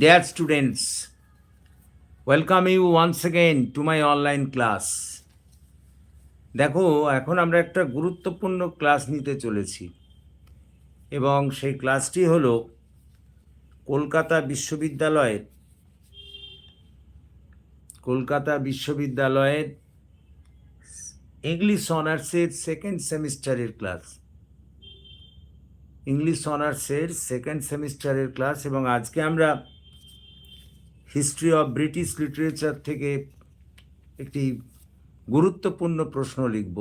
Dear students, welcome you once again to my online class. দেখো, এখন আমরা একটা গুরুত্বপূর্ণ ক্লাস নিতে চলেছি এবং সেই ক্লাসটি হলো কলকাতা বিশ্ববিদ্যালয়ের ইংলিশ অনার্সের সেকেন্ড সেমিস্টারের ক্লাস এবং আজকে আমরা হিস্ট্রি অফ ব্রিটিশ লিটারেচার থেকে একটি গুরুত্বপূর্ণ প্রশ্ন লিখব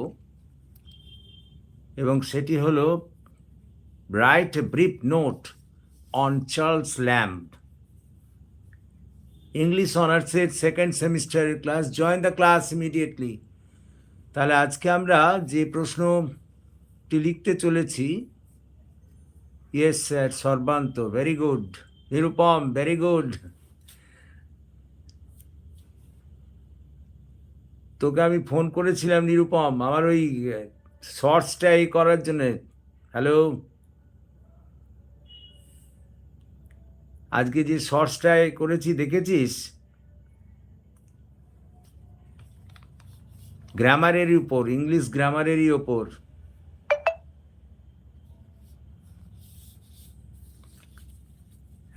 এবং সেটি হলো write a brief note on Charles Lamb. English অনার্সের সেকেন্ড সেমিস্টারের class, join the class immediately. তাহলে আজকে আমরা যে প্রশ্নটি লিখতে চলেছি, yes sir Sarbanta, very good. Nirupam, very good. তোকে আমি ফোন করেছিলাম নিরুপম, আমার ওই শর্টসটা এই করার জন্যে। হ্যালো, আজকে যে শর্টসটা করেছি দেখেছিস? গ্রামারেরই উপর, ইংলিশ গ্রামারেরই ওপর।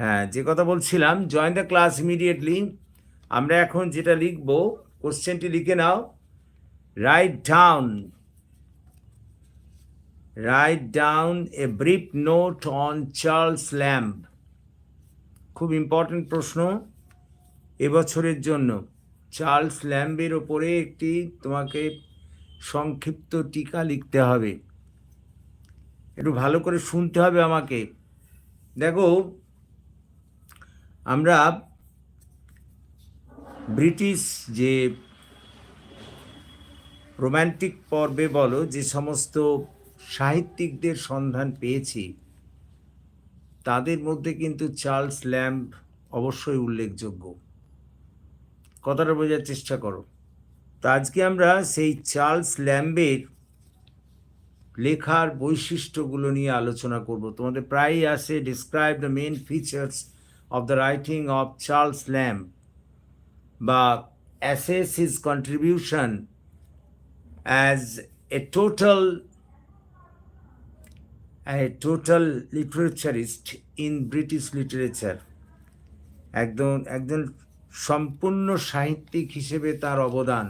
হ্যাঁ, যে কথা বলছিলাম, জয়েন দ্য ক্লাস ইমিডিয়েটলি। আমরা এখন যেটা লিখব, কোশ্চেনটি লিখে নাও। Write down a brief note on Charles Lamb. খুব ইম্পর্টেন্ট প্রশ্ন এবছরের জন্য। চার্লস ল্যাম্বের ওপরে একটি তোমাকে সংক্ষিপ্ত টিকা লিখতে হবে। একটু ভালো করে শুনতে হবে আমাকে। দেখো, আমরা ব্রিটিশ যে রোম্যান্টিক পর্বে বলো, যে সমস্ত সাহিত্যিকদের সন্ধান পেয়েছি, তাদের মধ্যে কিন্তু চার্লস ল্যাম্ব অবশ্যই উল্লেখযোগ্য। কথাটা বোঝার চেষ্টা করো। তো আজকে আমরা সেই চার্লস ল্যাম্বের লেখার বৈশিষ্ট্যগুলো নিয়ে আলোচনা করব। তোমাদের প্রায়ই আসে, describe the main features of the writing of Charles Lamb, বা assess his contribution as a total literaturist in British literature. একজন সম্পূর্ণ সাহিত্যিক হিসেবে তার অবদান।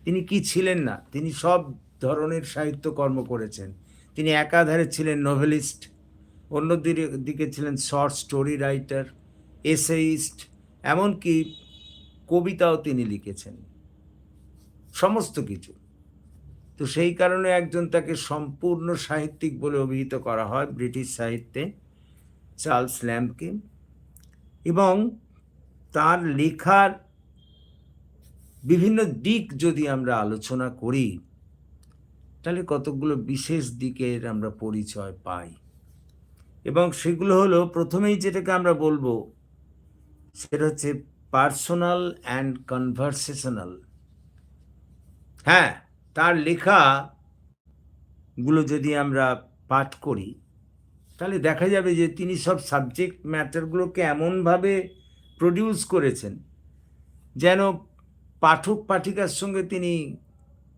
তিনি কি ছিলেন না? তিনি সব ধরনের সাহিত্যকর্ম করেছেন। তিনি একাধারে ছিলেন নোভেলিস্ট, অন্য দিকে ছিলেন শর্ট স্টোরি রাইটার, এসেইস্ট, এমনকি কবিতাও তিনি লিখেছেন, সমস্ত কিছু। তো সেই কারণে তাকে সম্পূর্ণ সাহিত্যিক বলে অভিহিত করা হয় ব্রিটিশ সাহিত্যে, চার্লস ল্যাম্বকে। এবং তার লেখার বিভিন্ন দিক যদি আমরা আলোচনা করি, তাহলে কতগুলো বিশেষ দিকের আমরা পরিচয় পাই। এবং সেগুলো হলো, প্রথমেই যেটাকে আমরা বলবো সেটা হচ্ছে পার্সোনাল অ্যান্ড কনভারসেশনাল। হ্যাঁ, তার লেখাগুলো যদি আমরা পাঠ করি, তাহলে দেখা যাবে যে তিনি সব সাবজেক্ট ম্যাটারগুলোকে এমনভাবে প্রডিউস করেছেন যেন পাঠক পাঠিকার সঙ্গে তিনি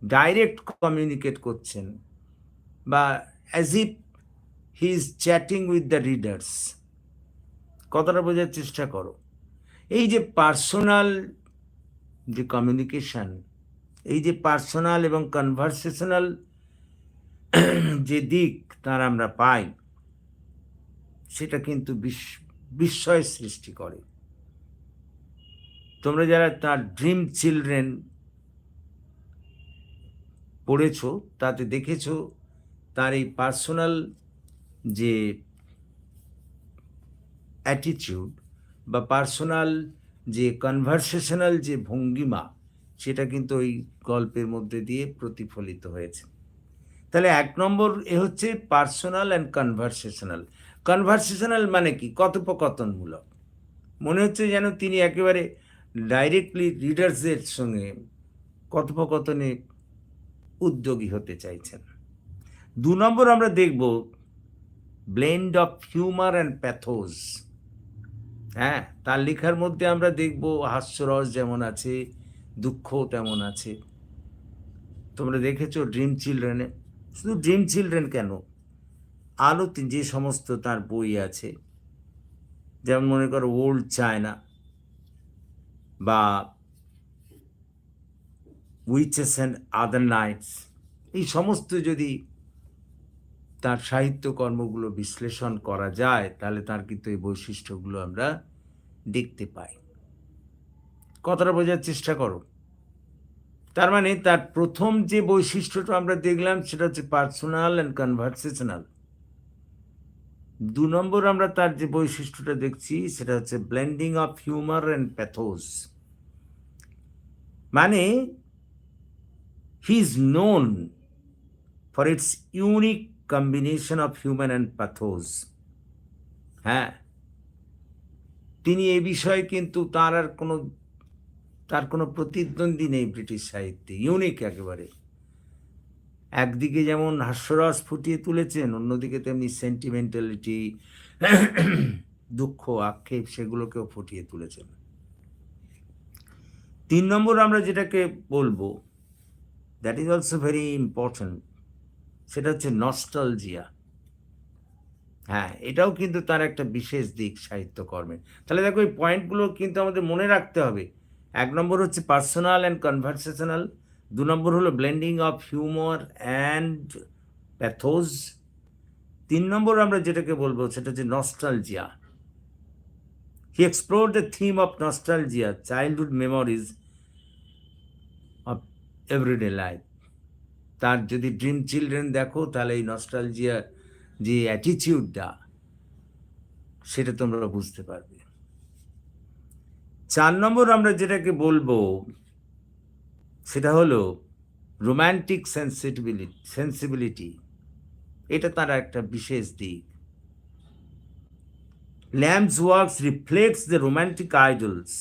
ডাইরেক্ট কমিউনিকেট করছেন, বা as if he is chatting with the readers. কথাটা বোঝার চেষ্টা করো। এই যে পার্সোনাল যে কমিউনিকেশন, এই যে পার্সোনাল এবং কনভারসেশনাল যে দিক তার আমরা পাই, সেটা কিন্তু বিস্ময় সৃষ্টি করে। তোমরা যারা তার ড্রিম চিলড্রেন পড়েছ, তাতে দেখেছ তার এই পার্সোনাল যে অ্যাটিটিউড বা পার্সোনাল যে কনভারসেশনাল যে ভঙ্গিমা, সেটা কিন্তু ওই গল্পের মধ্যে দিয়ে প্রতিফলিত হয়েছে। তাহলে এক নম্বর হচ্ছে পার্সোনাল অ্যান্ড কনভারসেশনাল। কনভারসেশনাল মানে কি? কথোপকথনমূলক। মনে হচ্ছে যেন তিনি একেবারে ডাইরেক্টলি রিডার্সদের সঙ্গে কথোপকথনে উদ্যোগী হতে চাইছেন। দু নম্বর আমরা দেখব blend of humour and pathos. হ্যাঁ, তার লেখার মধ্যে আমরা দেখব হাস্যরস যেমন আছে, দুঃখও তেমন আছে। তোমরা দেখেছো ড্রিম চিলড্রেনে, শুধু ড্রিম চিলড্রেন কেন, আরও যে সমস্ত তার বই আছে, যেমন মনে করো ওল্ড চায়না বা উইচেস অ্যান্ড আদার নাইটস, এই সমস্ত যদি তার সাহিত্যকর্মগুলো বিশ্লেষণ করা যায় তাহলে তার কিন্তু এই বৈশিষ্ট্যগুলো আমরা দেখতে পাই। কথাটা বোঝার চেষ্টা করো। তার মানে তার প্রথম যে বৈশিষ্ট্যটা আমরা দেখলাম সেটা হচ্ছে পার্সোনাল অ্যান্ড কনভারসেশনাল। 2 নম্বর আমরা তার যে বৈশিষ্ট্যটা দেখছি সেটা হচ্ছে blending of humour and pathos. মানে he is known for its unique combination of human and pathos. হ্যাঁ, তিনি এই বিষয়ে কিন্তু তার কোনো প্রতিদ্বন্দ্বী নেই ব্রিটিশ সাহিত্যে, ইউনিক একেবারে। একদিকে যেমন হাস্যরস ফুটিয়ে তুলেছেন, অন্যদিকে তেমনি সেন্টিমেন্টালিটি, দুঃখ, আক্ষেপ সেগুলোকেও ফুটিয়ে তুলেছেন। 3 নম্বর আমরা যেটাকে বলবো, that is also very important, সেটা হচ্ছে নস্টালজিয়া। হ্যাঁ, এটাও কিন্তু তার একটা বিশেষ দিক সাহিত্যকর্মের। তাহলে দেখো এই পয়েন্টগুলো কিন্তু আমাদের মনে রাখতে হবে। 1 নম্বর হচ্ছে পার্সোনাল অ্যান্ড কনভারসেশনাল, 2 নম্বর হলো blending of humour and pathos, 3 number আমরা যেটাকে বলবো সেটা হচ্ছে nostalgia. He explored the theme of nostalgia, childhood memories of everyday life. তার যদি ড্রিম চিলড্রেন দেখো তাহলে এই নস্টালজিয়া যে অ্যাটিটিউডটা সেটা তোমরা বুঝতে পারবে। 4 নম্বর আমরা যেটাকে বলবো সেটা হলো রোম্যান্টিক সেন্সিবিলিটি। এটা তার একটা বিশেষ দিক। Lamb's works reflects the romantic ideals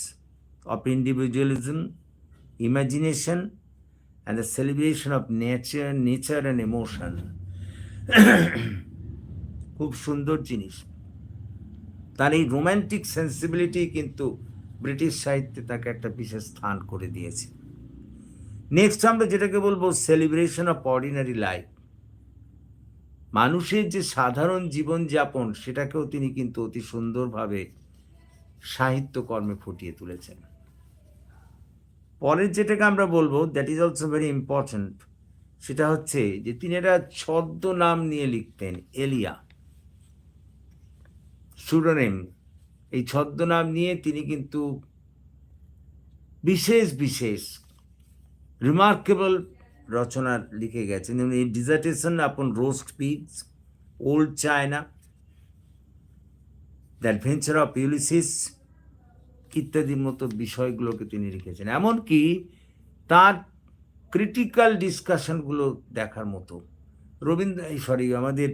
of individualism, imagination, and the celebration of nature and emotion. খুব সুন্দর জিনিস। তার এই রোম্যান্টিক সেন্সিবিলিটি কিন্তু ব্রিটিশ সাহিত্যে তাকে একটা বিশেষ স্থান করে দিয়েছে। নেক্সট আমরা যেটাকে বলবো সেলিব্রেশন অফ অর্ডিনারি লাইফ। মানুষের যে সাধারণ জীবনযাপন সেটাকেও তিনি কিন্তু অতি সুন্দরভাবে সাহিত্যকর্মে ফুটিয়ে তুলেছেন। পরের যেটাকে আমরা বলবো that is also very important, সেটা হচ্ছে যে তিনি একটা ছদ্মনাম নিয়ে লিখতেন, এলিয়া, সুরনেম। এই ছদ্মনাম নিয়ে তিনি কিন্তু বিশেষ বিশেষ রিমার্কেবল রচনা লিখে গেছেন, যেমন এই ডিজার্টেশন আপন roast pigs, old China, the adventure of Ulysses ইত্যাদির মতো বিষয়গুলোকে তিনি লিখেছেন। এমনকি তার ক্রিটিক্যাল ডিসকাশনগুলো দেখার মতো। আমাদের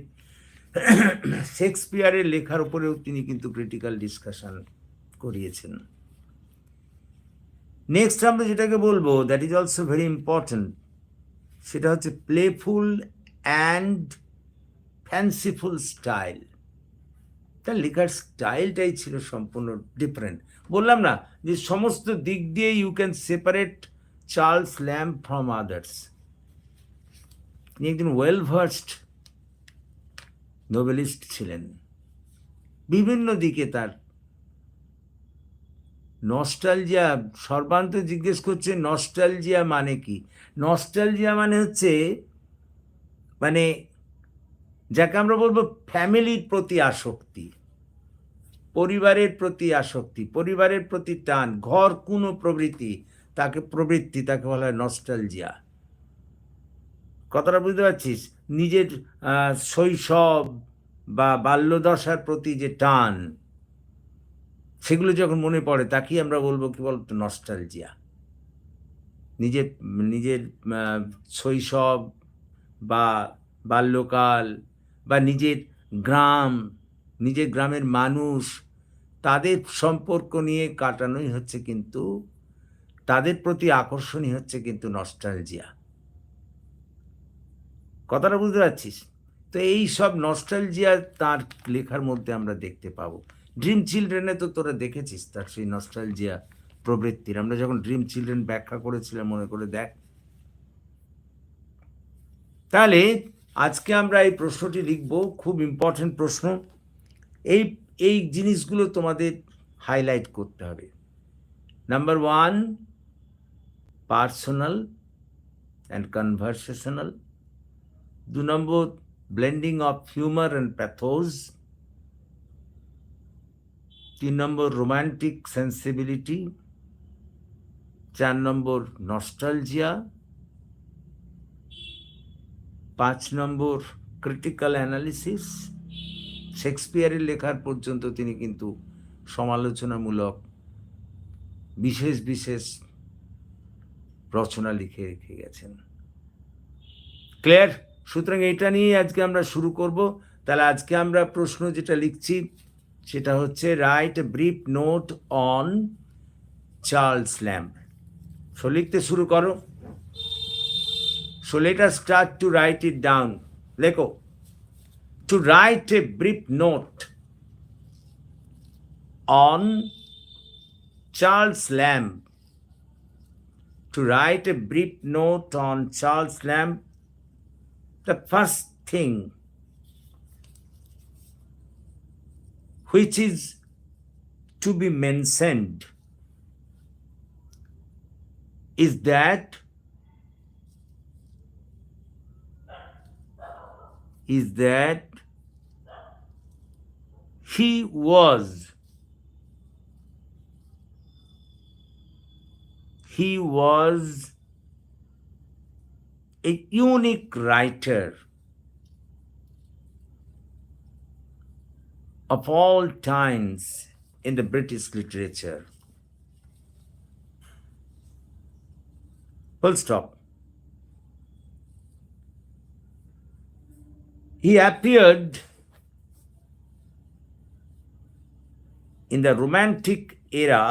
শেক্সপিয়ারের লেখার উপরেও তিনি কিন্তু ক্রিটিক্যাল ডিসকাশন করিয়েছেন। নেক্সট আমরা যেটাকে বলবো that is also very important, সেটা হচ্ছে প্লেফুল অ্যান্ড ফ্যান্সিফুল স্টাইল। তার লেখার স্টাইলটাই ছিল সম্পূর্ণ ডিফারেন্ট। বললাম না যে সমস্ত দিক দিয়ে you can separate Charles Lamb from others. তিনি একজন ওয়েল ভার্সড নোবেলিস্ট ছিলেন। বিভিন্ন দিকে তার নস্টালজিয়া, সর্বান্ত জিজ্ঞেস করছে নস্টালজিয়া মানে কি? নস্টালজিয়া মানে হচ্ছে মানে যাকে আমরা বলবো ফ্যামিলির প্রতি আসক্তি, পরিবারের প্রতি আসক্তি, পরিবারের প্রতি টান, ঘর কোনো প্রবৃত্তি, তাকে বলা হয় নস্টালজিয়া। কথাটা বুঝতে পারছিস? নিজের শৈশব বা বাল্যদশার প্রতি যে টান, সেগুলো যখন মনে পড়ে তাকেই আমরা বলবো কি বলতো নস্টালজিয়া। নিজের নিজের শৈশব বা বাল্যকাল বা নিজের গ্রাম, নিজের গ্রামের মানুষ, তাদের সম্পর্ক নিয়ে কাটানোই হচ্ছে কিন্তু, তাদের প্রতি আকর্ষণই হচ্ছে কিন্তু নস্টালজিয়া। কথাটা বুঝতে পারছিস? তো এই সব নস্টালজিয়া তার লেখার মধ্যে আমরা দেখতে পাবো। ড্রিম চিলড্রেনে তো তোরা দেখেছিস তার সেই নস্টালজিয়া প্রবৃত্তির, আমরা যখন ড্রিম চিলড্রেন ব্যাখ্যা করেছিলাম মনে করে দেখ। তাহলে আজকে আমরা এই প্রশ্নটি লিখব, খুব ইম্পর্টেন্ট প্রশ্ন। এই এই জিনিসগুলো তোমাদের হাইলাইট করতে হবে। Number 1, personal and conversational. 2 number, blending of humour and pathos. 3 number, romantic sensibility. 4 number, nostalgia. 5 number, critical analysis. শেক্সপিয়ারের লেখার পর্যন্ত তিনি কিন্তু সমালোচনামূলক বিশেষ বিশেষ রচনা লিখে রেখে গেছেন। ক্লিয়ার? সুতরাং এটা নিয়ে আজকে আমরা শুরু করব। তাহলে আজকে আমরা প্রশ্ন যেটা লিখছি সেটা হচ্ছে write a brief note on Charles Lamb. So লিখতে শুরু করো। So let us start to write it down. লেখো, to write a brief note on Charles Lamb. To write a brief note on Charles Lamb, the first thing which is to be mentioned is that he was a unique writer of all times in the British literature. Full stop. He appeared in the Romantic era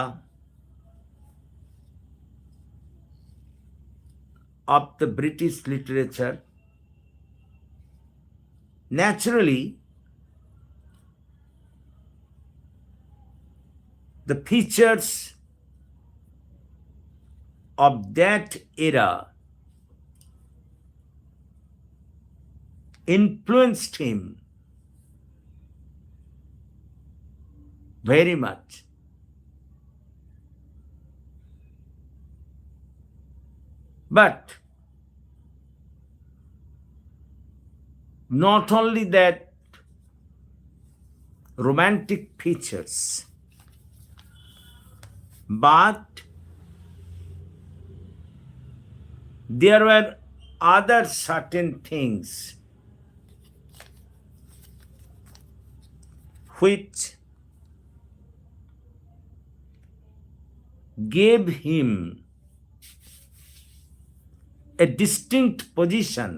of the British literature. Naturally, the features of that era influenced him very much. But not only that romantic features, but there were other certain things which gave him a distinct position,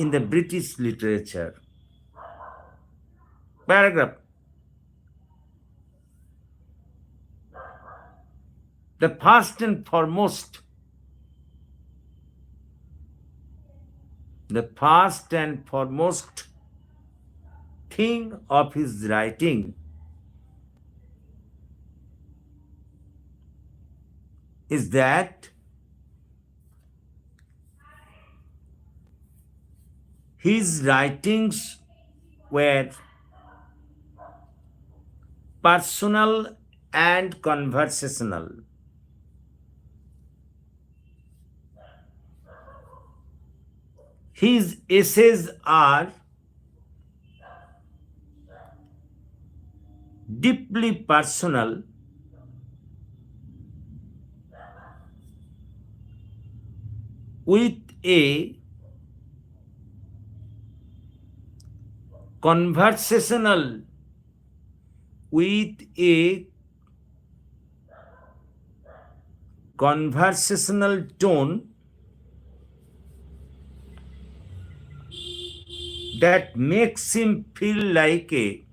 in the British literature. Paragraph. The first and foremost thing of his writing is that his writings were personal and conversational. His essays are deeply personal with a conversational tone that makes him feel like a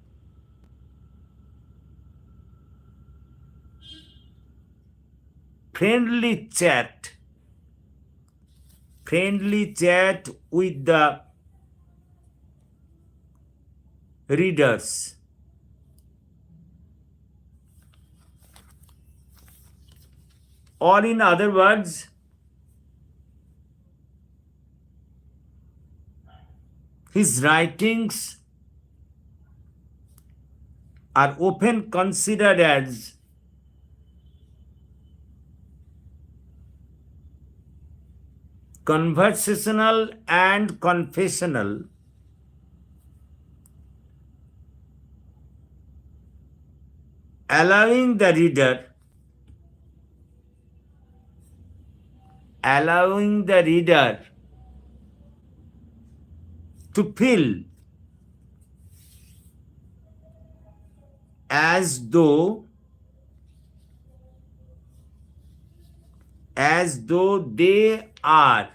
friendly chat friendly chat with the readers. Or in other words, his writings are often considered as conversational and confessional, allowing the reader to feel as though they are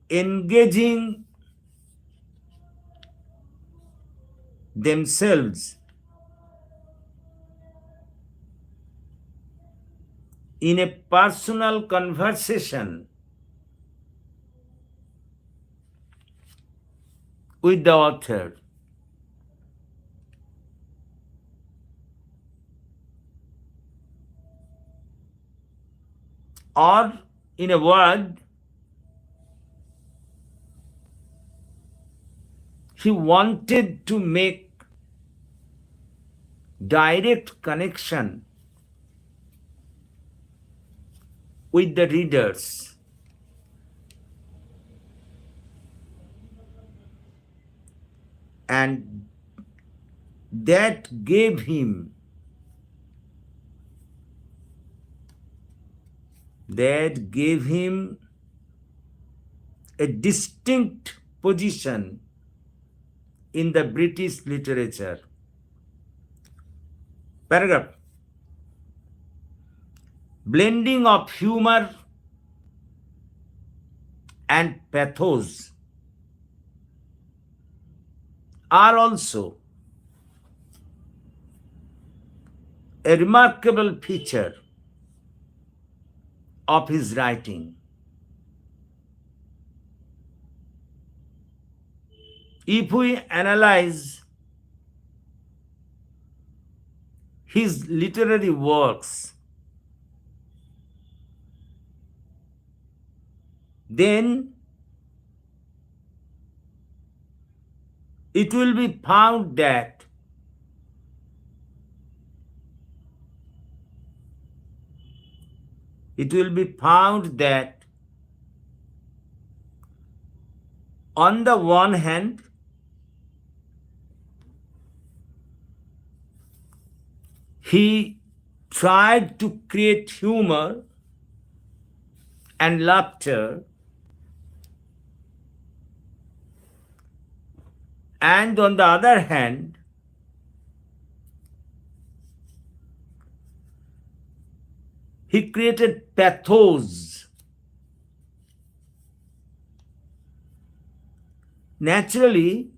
engaging themselves in a personal conversation with the author. Or, in a word, he wanted to make direct connection with the readers. And that gave him a distinct position in the British literature. Paragraph. Blending of humor and pathos are also a remarkable feature of his writing. If we analyze his literary works, then it will be found that on the one hand, he tried to create humor and laughter, and on the other hand, he created pathos. Naturally,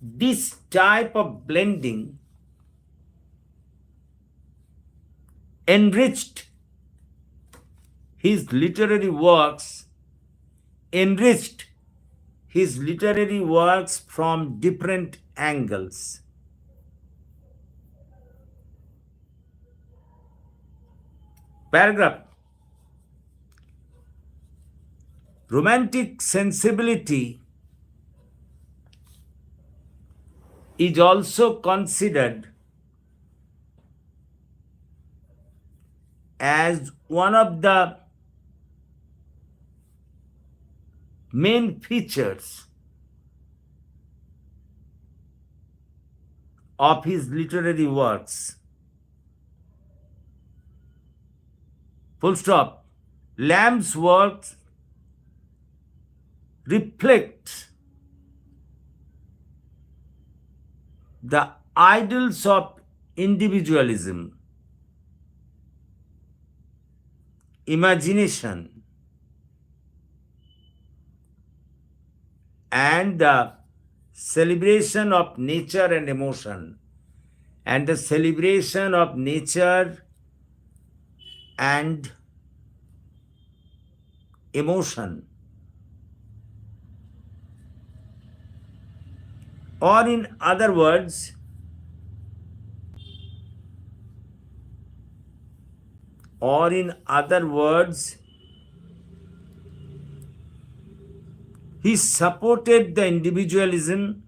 this type of blending enriched his literary works from different angles. Paragraph. Romantic sensibility is also considered as one of the main features of his literary works. Full stop. Lamb's works reflect the ideals of individualism, imagination, and the celebration of nature and emotion, and the celebration of nature and emotion. Or in other words, he supported the individualism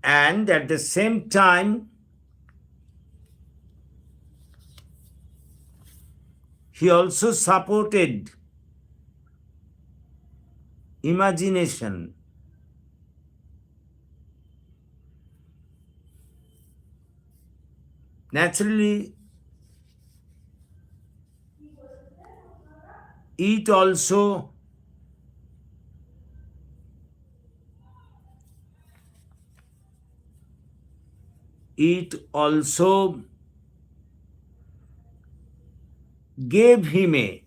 and at the same time he also supported imagination. Naturally, it also gave him a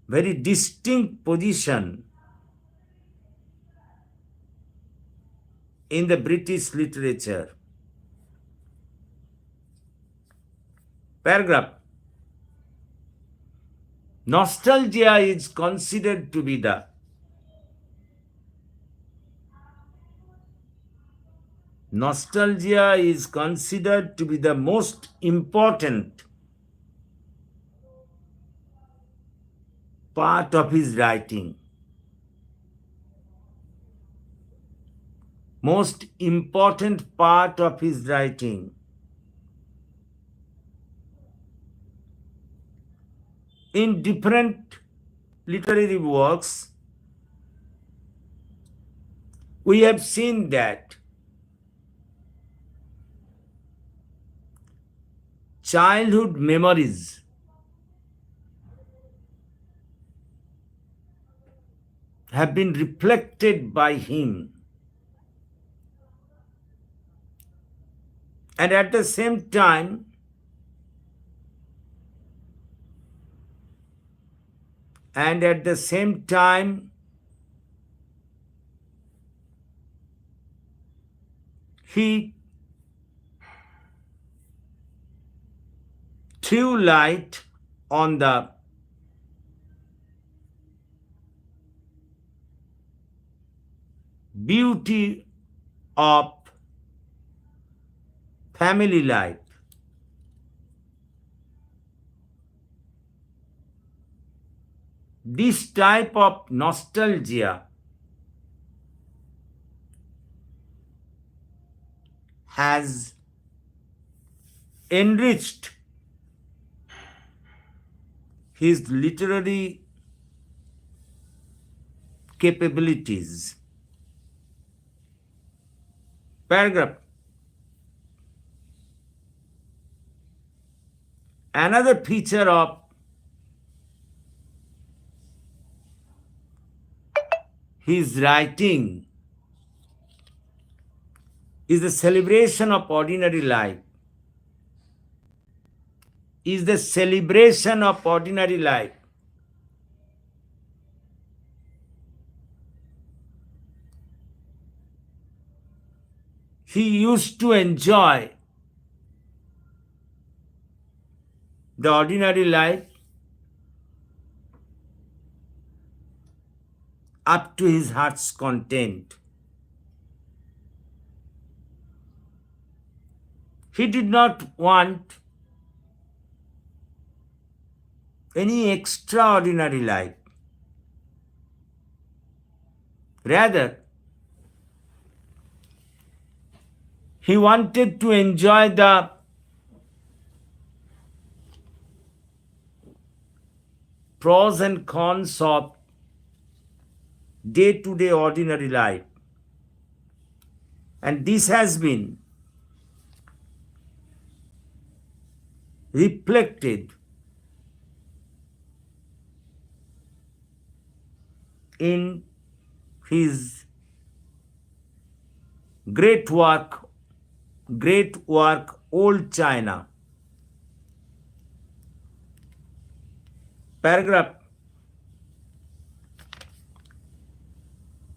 very distinct position in the British literature. Paragraph. Nostalgia is considered to be the most important part of his writing. Most important part of his writing. In different literary works, we have seen that childhood memories have been reflected by him. And at the same time, he threw light on the beauty of family life. This type of nostalgia has enriched his literary capabilities. Paragraph. Another feature of his writing is the celebration of ordinary life. He used to enjoy the ordinary life up to his heart's content. He did not want any extraordinary life. Rather, he wanted to enjoy the pros and cons of day-to-day ordinary life. And this has been reflected in his great work, Old China. Paragraph.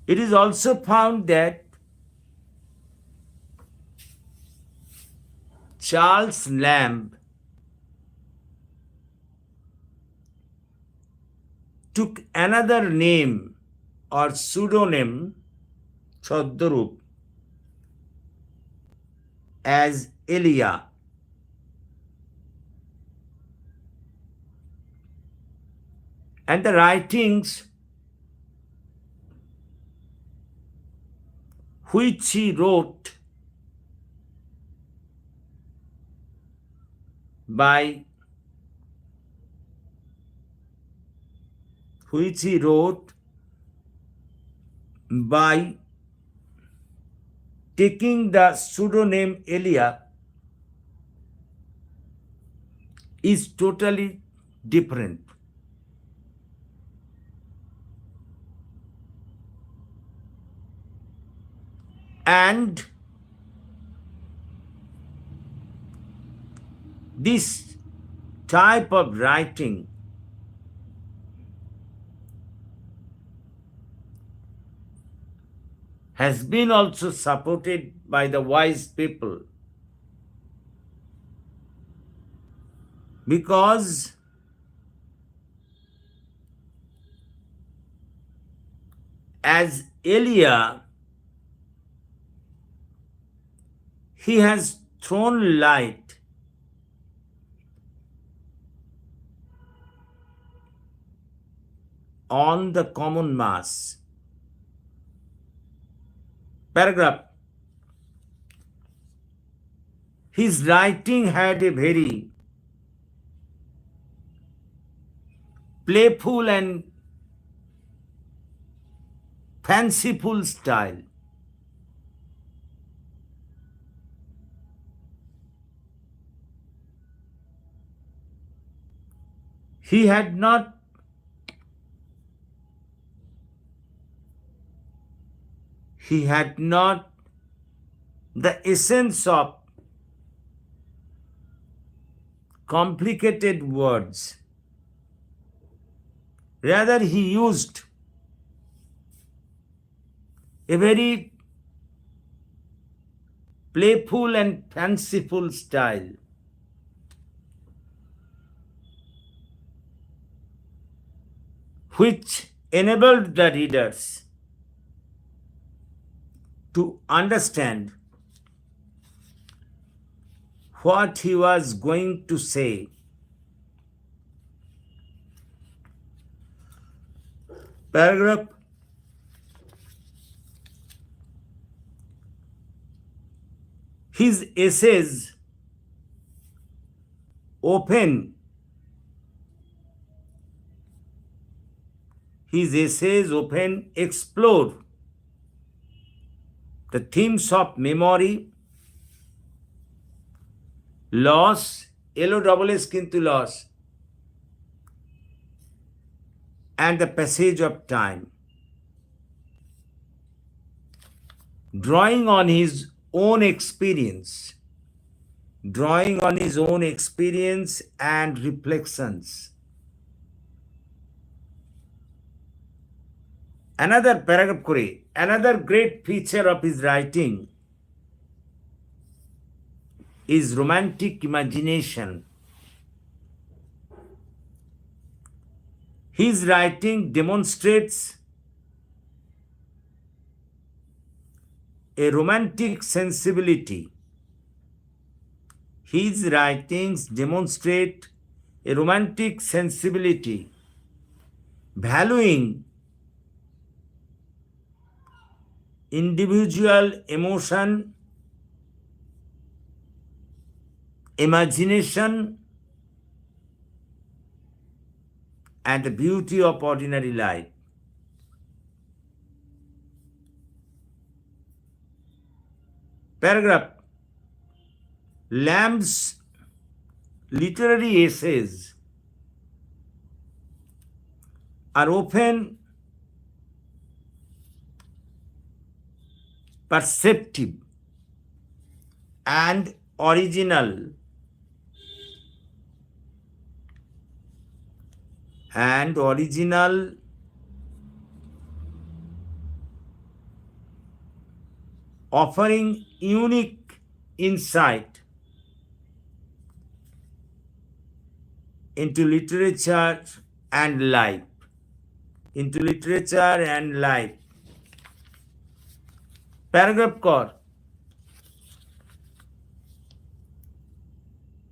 It is also found that Charles Lamb took another name or pseudonym, Choddarup, as Elia. And the writings which he wrote by taking the pseudonym Elia is totally different. And this type of writing has been also supported by the wise people, because as Elia, he has thrown light on the common mass. Paragraph. His writing had a very playful and fanciful style. He had not the essence of complicated words. Rather, he used a very playful and fanciful style. Which enabled the readers to understand what he was going to say. Paragraph. His essays often explore the themes of memory, loss, LOSS kintu loss, and the passage of time, drawing on his own experience and reflections. Another paragraph kore, another great feature of his writing is romantic imagination. His writing demonstrates a romantic sensibility. His writings demonstrate a romantic sensibility, valuing individual emotion, imagination, and the beauty of ordinary life. Paragraph. Lamb's literary essays are often perceptive and original, offering unique insight into literature and life. Into literature and life. Paragraph core.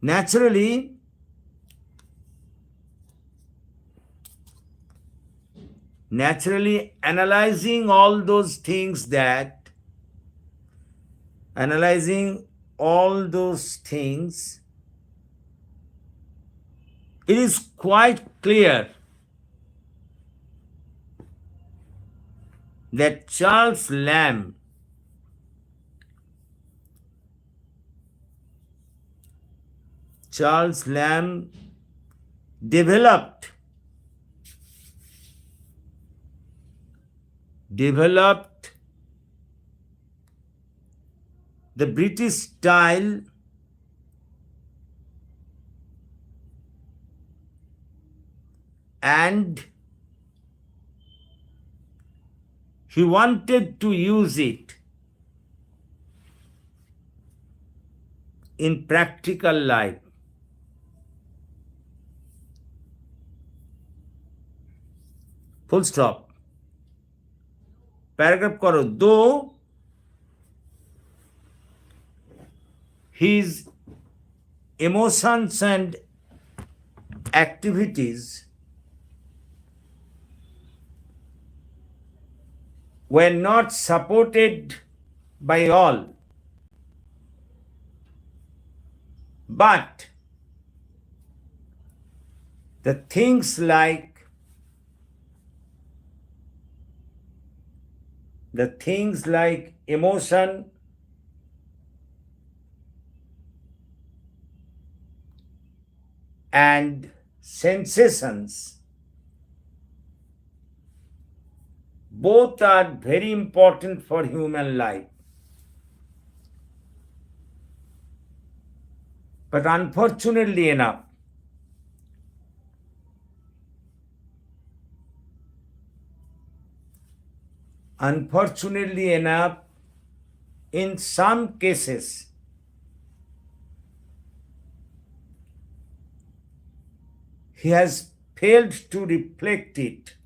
Naturally, analyzing all those things it is quite clear that Charles Lamb developed the British style and he wanted to use it in practical life. Full stop. Paragraph karo. Though his emotions and activities were not supported by all, but the things like emotion, and sensations both are very important for human life. But unfortunately enough, in some cases, he has failed to reflect it.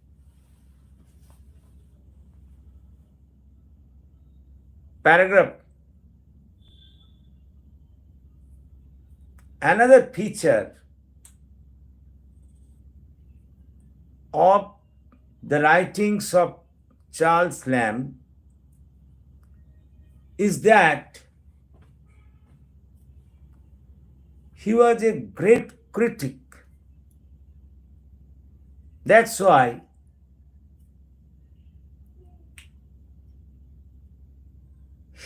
Paragraph. Another feature of the writings of Charles Lamb is that he was a great critic. That's why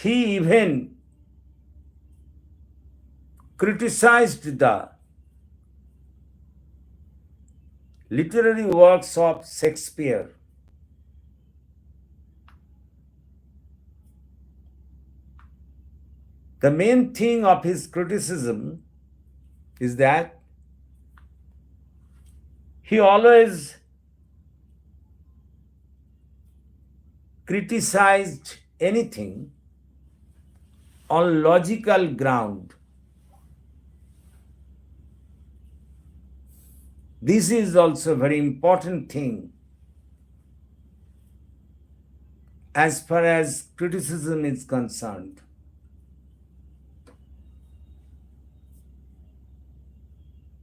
he even criticized the literary works of Shakespeare. The main thing of his criticism is that he always criticized anything on logical ground. This is also a very important thing as far as criticism is concerned.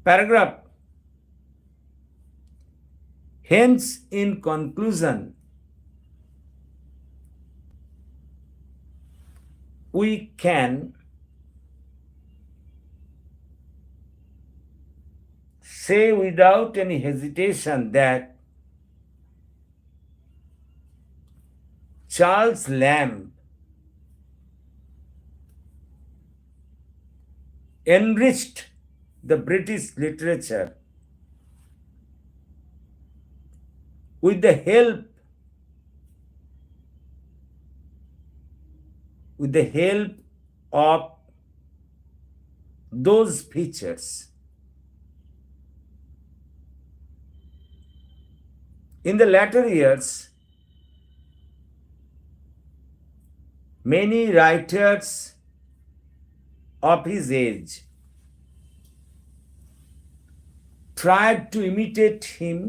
Paragraph. Hence, in conclusion, we can say without any hesitation that Charles Lamb enriched the British literature with the help of those features. In the latter years, many writers of his age tried to imitate him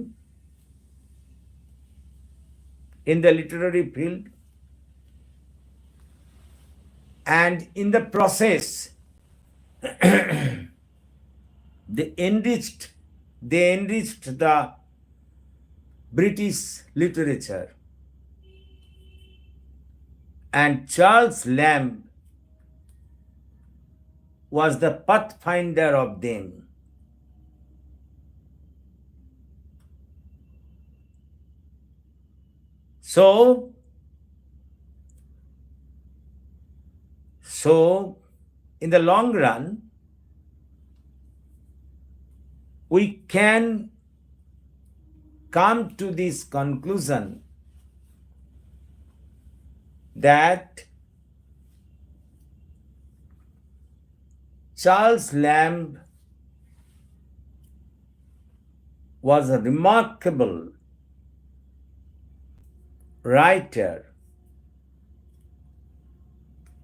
in the literary field, and in the process they enriched the British literature, and Charles Lamb was the pathfinder of them. So in the long run, we can come to this conclusion that Charles Lamb was a remarkable writer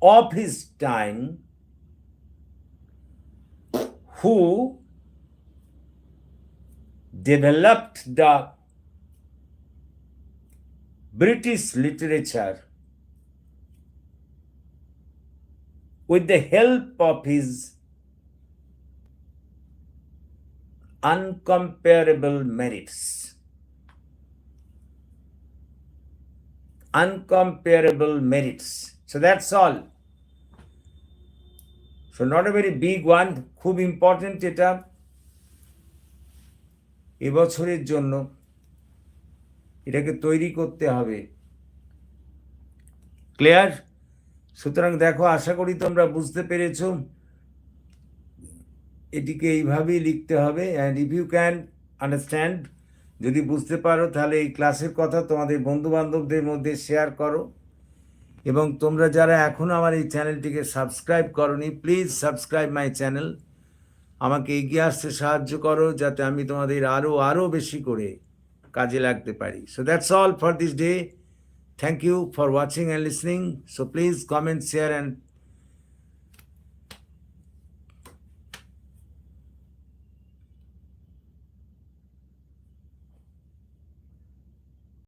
of his time who developed the British literature with the help of his uncomparable merits. Uncomparable merits. So that's all. So not a very big one, খুব important এটা এবছরের জন্য, এটাকে তৈরি করতে হবে। Clear? সুতরাং দেখো, আশা করি তোমরা বুঝতে পেরেছো এটিকে এইভাবেই লিখতে হবে। And if you can understand, যদি বুঝতে পারো তাহলে এই ক্লাসের কথা তোমাদের বন্ধুবান্ধবদের মধ্যে শেয়ার করো। এবং তোমরা যারা এখনও আমার এই চ্যানেলটিকে সাবস্ক্রাইব করোনি, প্লিজ সাবস্ক্রাইব মাই চ্যানেল। আমাকে এগিয়ে আসতে সাহায্য করো যাতে আমি তোমাদের আরও বেশি করে কাজে লাগতে পারি। So that's all for this day. Thank you for watching and listening. So please comment, share and